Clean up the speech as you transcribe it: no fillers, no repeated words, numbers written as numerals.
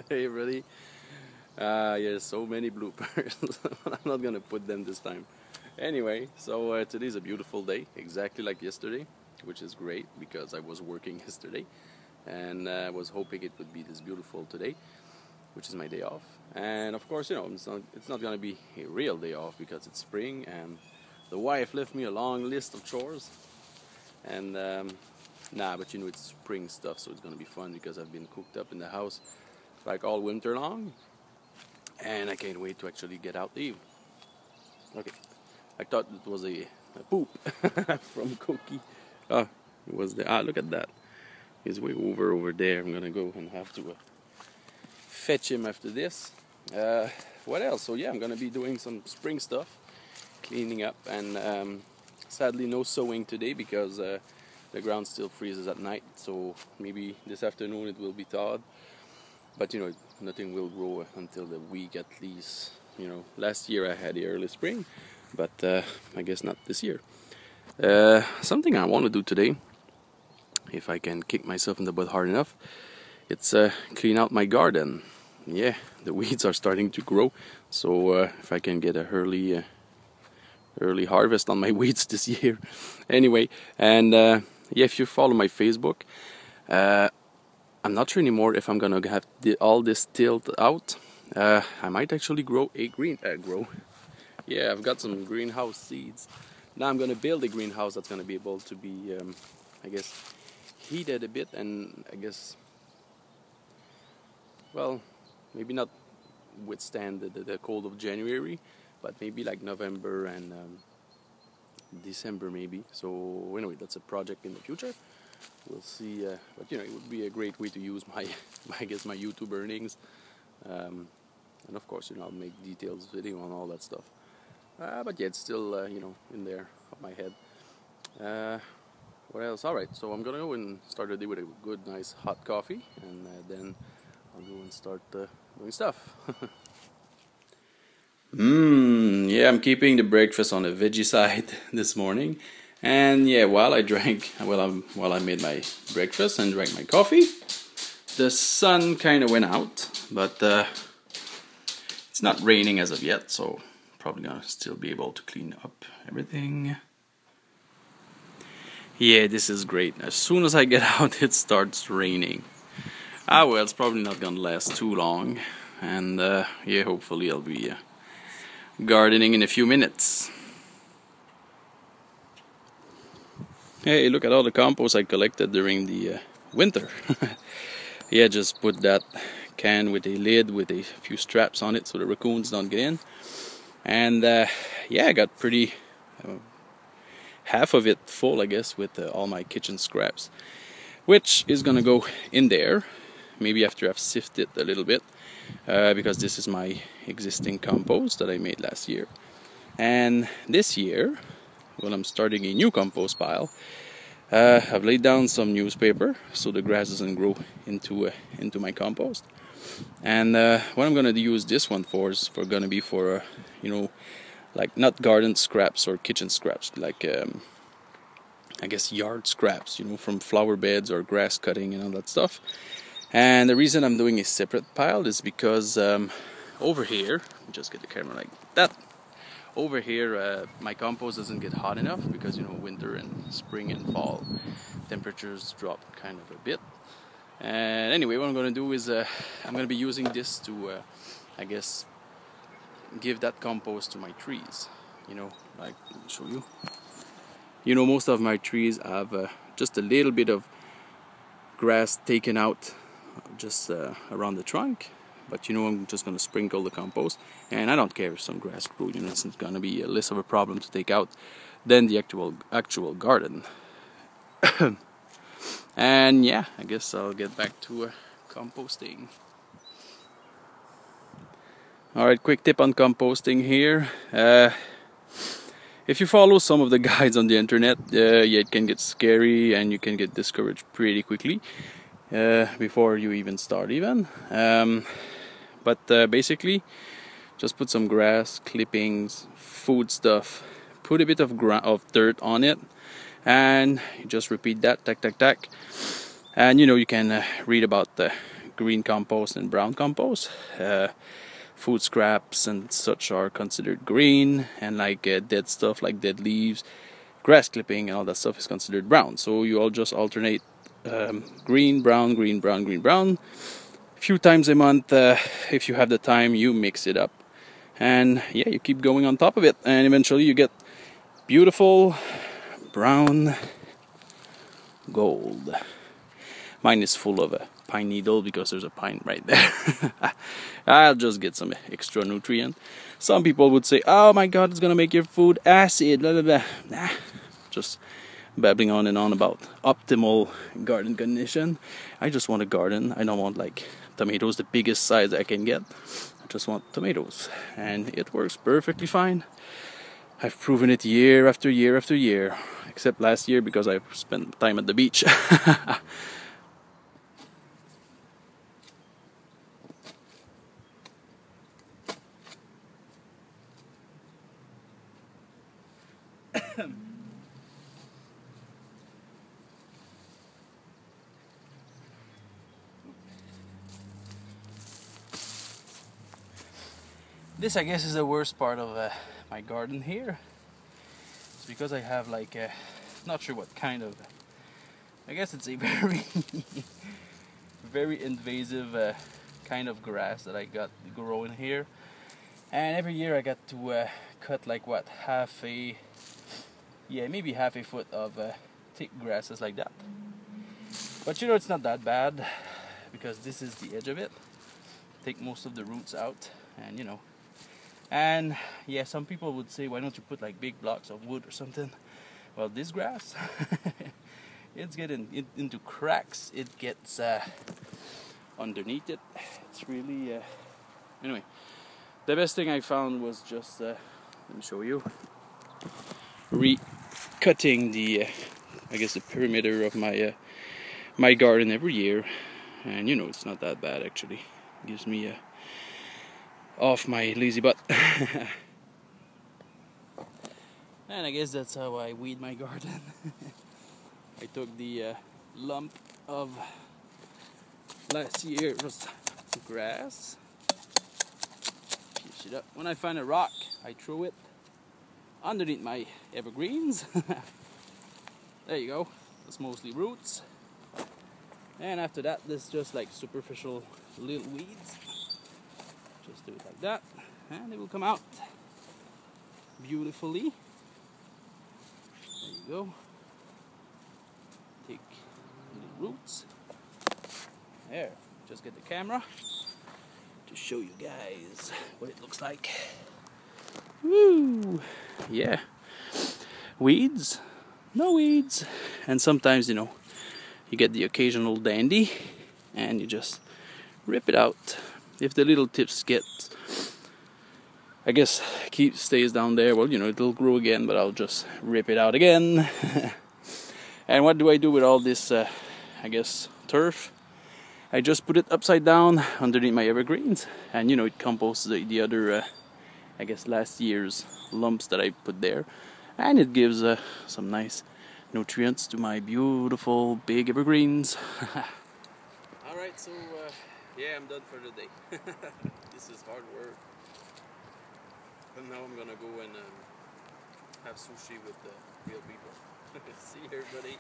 Hey, everybody. Yeah, so many bloopers. I'm not gonna put them this time. Anyway, so today's a beautiful day, exactly like yesterday, which is great because I was working yesterday and was hoping it would be this beautiful today, which is my day off. And of course, it's not gonna be a real day off because it's spring and the wife left me a long list of chores. And but it's spring stuff, so it's gonna be fun because I've been cooped up in the house like all winter long, and I can't wait to actually get out Eve. Okay, I thought it was a poop from Cookie. Oh, it was look at that. He's way over there. I'm gonna go and have to fetch him after this. What else? So yeah, I'm gonna be doing some spring stuff, cleaning up, and sadly no sowing today because the ground still freezes at night. So maybe this afternoon it will be thawed. But nothing will grow until the week at least. Last year I had the early spring, but I guess not this year. Something I want to do today, if I can kick myself in the butt hard enough, it's clean out my garden. Yeah, the weeds are starting to grow, so if I can get a early harvest on my weeds this year. Anyway, and yeah, if you follow my Facebook, I'm not sure anymore if I'm gonna have all this tilled out. I might actually grow a Yeah, I've got some greenhouse seeds. Now I'm gonna build a greenhouse that's gonna be able to be, I guess, heated a bit, and I guess, well, maybe not withstand the cold of January, but maybe like November and December maybe. So anyway, that's a project in the future. We'll see, but it would be a great way to use my, I guess, my YouTube earnings, and of course, I'll make details video on all that stuff. But yeah, it's still, in there of my head. What else? All right, so I'm gonna go and start the day with a good, nice hot coffee, and then I'll go and start doing stuff. Yeah, I'm keeping the breakfast on the veggie side this morning. And yeah, while I made my breakfast and drank my coffee, the sun kind of went out, but it's not raining as of yet, so probably gonna still be able to clean up everything. Yeah, this is great. As soon as I get out, it starts raining. Well, it's probably not gonna last too long, and yeah, hopefully I'll be gardening in a few minutes. Hey, look at all the compost I collected during the winter. Yeah, just put that can with a lid with a few straps on it so the raccoons don't get in. And yeah, I got pretty half of it full, I guess, with all my kitchen scraps, which is gonna go in there maybe after I've sifted a little bit, because this is my existing compost that I made last year. And this year, when I'm starting a new compost pile, I've laid down some newspaper so the grass doesn't grow into my compost. And what I'm gonna use this one for is gonna be for like not garden scraps or kitchen scraps, like I guess yard scraps, from flower beds or grass cutting and all that stuff. And the reason I'm doing a separate pile is because over here, just get the camera like that. Over here, my compost doesn't get hot enough because winter and spring and fall temperatures drop kind of a bit. And anyway, what I'm going to do is I'm going to be using this to, I guess, give that compost to my trees. Like, let me show you. Most of my trees have just a little bit of grass taken out just around the trunk. But I'm just going to sprinkle the compost, and I don't care if some grass grew. It's going to be less of a problem to take out than the actual garden. And yeah, I guess I'll get back to composting. Alright, quick tip on composting here. If you follow some of the guides on the internet, yeah, it can get scary and you can get discouraged pretty quickly before you even start But basically, just put some grass, clippings, food stuff, put a bit of dirt on it, and you just repeat that, tack, tack, tack. And you can read about green compost and brown compost. Food scraps and such are considered green, and like dead stuff like dead leaves, grass clipping and all that stuff is considered brown. So you all just alternate green, brown, green, brown, green, brown. A few times a month, if you have the time, you mix it up, and yeah, you keep going on top of it, and eventually you get beautiful brown gold. Mine is full of a pine needle because there's a pine right there. I'll just get some extra nutrient. Some people would say, oh my god, it's gonna make your food acid, blah blah blah. Nah, just babbling on and on about optimal garden condition. I just want a garden. I don't want like tomatoes the biggest size I can get. I just want tomatoes, and it works perfectly fine. I've proven it year after year after year, except last year because I spent time at the beach. This, I guess, is the worst part of my garden here. It's because I have like a, not sure what kind of, I guess it's a very invasive kind of grass that I got growing here. And every year I got to cut like what, maybe half a foot of thick grasses like that. But you know, it's not that bad because this is the edge of it. Take most of the roots out, and you know. And yeah, some people would say, why don't you put like big blocks of wood or something? Well, this grass, it's getting into cracks. It gets underneath it. It's really anyway. The best thing I found was just let me show you. Cutting the I guess the perimeter of my my garden every year, and you know, it's not that bad actually. It gives me off my lazy butt. And I guess that's how I weed my garden. I took the lump of last year's grass, fish it up. When I find a rock, I throw it underneath my evergreens. There you go. That's mostly roots. And after that, there's just like superficial little weeds. Just do it like that, and it will come out beautifully. There you go. Take little roots. There. Just get the camera to show you guys what it looks like. Woo! Yeah. Weeds, no weeds, and sometimes, you know, you get the occasional dandy, and you just rip it out. If the little tips get, I guess, stays down there, well, you know, it'll grow again, but I'll just rip it out again. And what do I do with all this, I guess, turf? I just put it upside down underneath my evergreens, and, you know, it composts the other, I guess, last year's lumps that I put there. And it gives some nice nutrients to my beautiful big evergreens. Alright, so yeah, I'm done for the day. This is hard work. But now I'm gonna go and have sushi with the real people. See you, everybody.